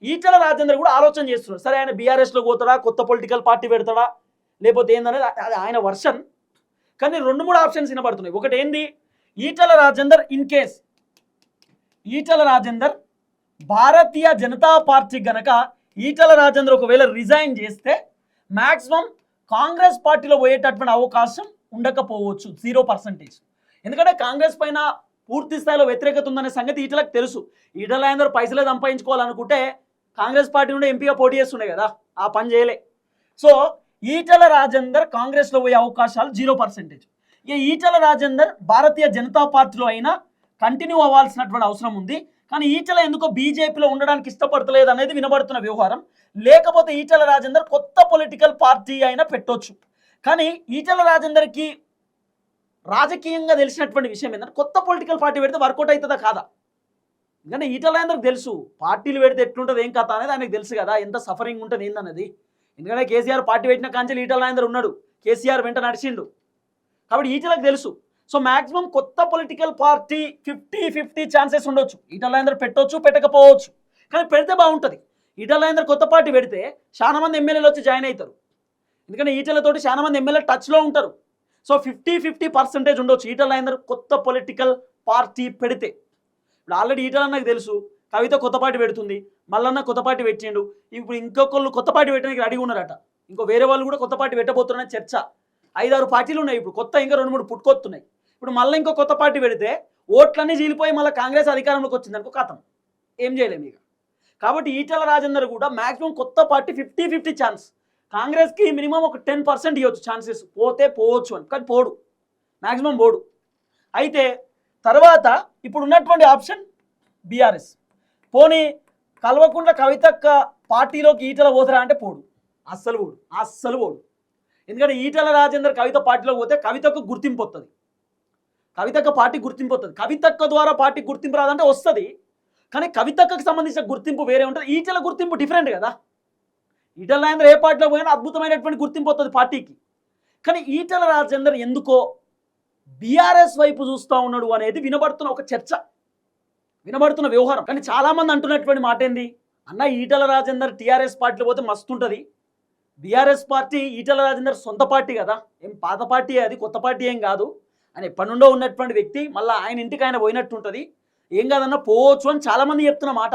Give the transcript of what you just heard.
ఈటల రాజేందర్ కూడా ఆలోచన చేస్తున్నాడు. సరే ఆయన బీఆర్ఎస్లో పోతాడా, కొత్త పొలిటికల్ పార్టీ పెడతాడా, లేకపోతే ఏందనేది అది ఆయన వర్షన్. కానీ 2-3 ఆప్షన్స్ వినబడుతున్నాయి. ఒకటి ఏంది, Etela Rajender in case Etela Rajender Bharatiya Janata party గనక ఈటల రాజేందర్ ఒకవేళ రిజైన్ చేస్తే మ్యాక్సిమం కాంగ్రెస్ పార్టీలో పోయేటటువంటి అవకాశం ఉండకపోవచ్చు, 0%. ఎందుకంటే కాంగ్రెస్ పైన పూర్తి స్థాయిలో వ్యతిరేకత ఉందనే సంగతి ఈటలకు తెలుసు. ఈటల రాజేందర్ పైసలే సంపాదించుకోవాలనుకుంటే కాంగ్రెస్ పార్టీ నుండి ఎంపీగా పోటీ చేస్తుండే కదా, ఆ పని చేయలే. సో ఈటల రాజేందర్ కాంగ్రెస్లో పోయే అవకాశాలు 0%. ఇక ఈటల రాజేందర్ భారతీయ జనతా పార్టీలో అయినా కంటిన్యూ అవ్వాల్సినటువంటి అవసరం ఉంది. కానీ ఈటల ఎందుకో బీజేపీలో ఉండడానికి ఇష్టపడతలేదు అనేది వినబడుతున్న వ్యవహారం. లేకపోతే ఈటల రాజేందర్ కొత్త పొలిటికల్ పార్టీ అయినా పెట్టొచ్చు. కానీ ఈటల రాజేందర్కి రాజకీయంగా తెలిసినటువంటి విషయం ఏంటంటే కొత్త పొలిటికల్ పార్టీ పెడితే వర్కౌట్ అవుతుందా కాదా. ఎందుకంటే ఈటల రాజేందర్కి తెలుసు పార్టీలు పెడితే ఎట్లుంటుంది ఏం కథ అనేది ఆయనకు తెలుసు కదా, ఎంత సఫరింగ్ ఉంటుంది ఏందనేది. ఎందుకంటే కేసీఆర్ పార్టీ పెట్టిన కాంచెలు ఈటల రాజేందర్ ఉన్నాడు, కేసీఆర్ వెంట నడిచిండు, కాబట్టి ఈటలకు తెలుసు. సో మ్యాక్సిమం కొత్త పొలిటికల్ పార్టీ 50-50 ఛాన్సెస్ ఉండొచ్చు. ఈటల రాజేందర్ పెట్టొచ్చు, పెట్టకపోవచ్చు. కానీ పెడితే బాగుంటుంది. ఈటల రాజేందర్ కొత్త పార్టీ పెడితే చాలా మంది ఎమ్మెల్యేలు వచ్చి జాయిన్ అవుతారు. ఎందుకంటే ఈటలతోటి చాలా మంది ఎమ్మెల్యే టచ్లో ఉంటారు. సో 50-50% ఉండొచ్చు ఈటల రాజేందర్ కొత్త పొలిటికల్ పార్టీ పెడితే. ఇప్పుడు ఆల్రెడీ ఈటల నాకు తెలుసు కవిత కొత్త పార్టీ పెడుతుంది, మల్లన్న కొత్త పార్టీ పెట్టిండు, ఇప్పుడు ఇంకొకళ్ళు కొత్త పార్టీ పెట్టడానికి రెడీగా ఉన్నారట. ఇంకో వేరే వాళ్ళు కూడా కొత్త పార్టీ పెట్టబోతున్నారని చర్చ. 5-6 పార్టీలు ఉన్నాయి ఇప్పుడు, కొత్త ఇంకా 2-3 పుట్టుకొస్తున్నాయి. ఇప్పుడు మళ్ళీ ఇంకో కొత్త పార్టీ పెడితే ఓట్లన్నీ చీలిపోయి మళ్ళీ కాంగ్రెస్ అధికారంలోకి వచ్చింది అనుకో, కథం ఏం చేయలేము ఇక. కాబట్టి ఈటల రాజేందర్ కూడా మ్యాక్సిమం కొత్త పార్టీ 50-50 ఛాన్స్. కాంగ్రెస్కి మినిమం ఒక 10% ఇవ్వచ్చు ఛాన్సెస్, పోతే పోవచ్చు అని. కానీ పోడు, మ్యాక్సిమం పోడు. అయితే తర్వాత ఇప్పుడు ఉన్నటువంటి ఆప్షన్ బీఆర్ఎస్. పోనీ కల్వకుంట్ల కవితక్క పార్టీలోకి ఈటల పోతారా అంటే పోడు, అస్సలు పోడు. ఎందుకంటే ఈటల రాజేందర్ కవిత పార్టీలోకి పోతే కవితకు గుర్తింపు వస్తుంది, కవితక్క పార్టీ గుర్తింపు వస్తుంది. కవితక్క ద్వారా పార్టీ గుర్తింపు రాదంటే వస్తుంది, కానీ కవితక్కకు సంబంధించిన గుర్తింపు వేరే ఉంటుంది. ఈటల గుర్తింపు డిఫరెంట్ కదా. ఈటల రాజేందర్ ఏ పార్టీలో పోయినా అద్భుతమైనటువంటి గుర్తింపు వస్తుంది పార్టీకి. కానీ ఈటల రాజేందర్ ఎందుకో బీఆర్ఎస్ వైపు చూస్తూ ఉన్నాడు అనేది వినబడుతున్న ఒక చర్చ, వినబడుతున్న వ్యవహారం. కానీ చాలామంది అంటున్నటువంటి మాట ఏంది, అన్న ఈటల రాజేందర్ టీఆర్ఎస్ పార్టీలో పోతే మస్తు ఉంటుంది, బీఆర్ఎస్ పార్టీ ఈటల రాజేందర్ సొంత పార్టీ కదా, ఏం పాత పార్టీ, అది కొత్త పార్టీ ఏం కాదు అని ఎప్పటి నుండో ఉన్నటువంటి వ్యక్తి, మళ్ళీ ఆయన ఇంటికి ఆయన పోయినట్టు ఉంటుంది, ఏం కాదన్నా పోవచ్చు అని చాలామంది చెప్తున్న మాట.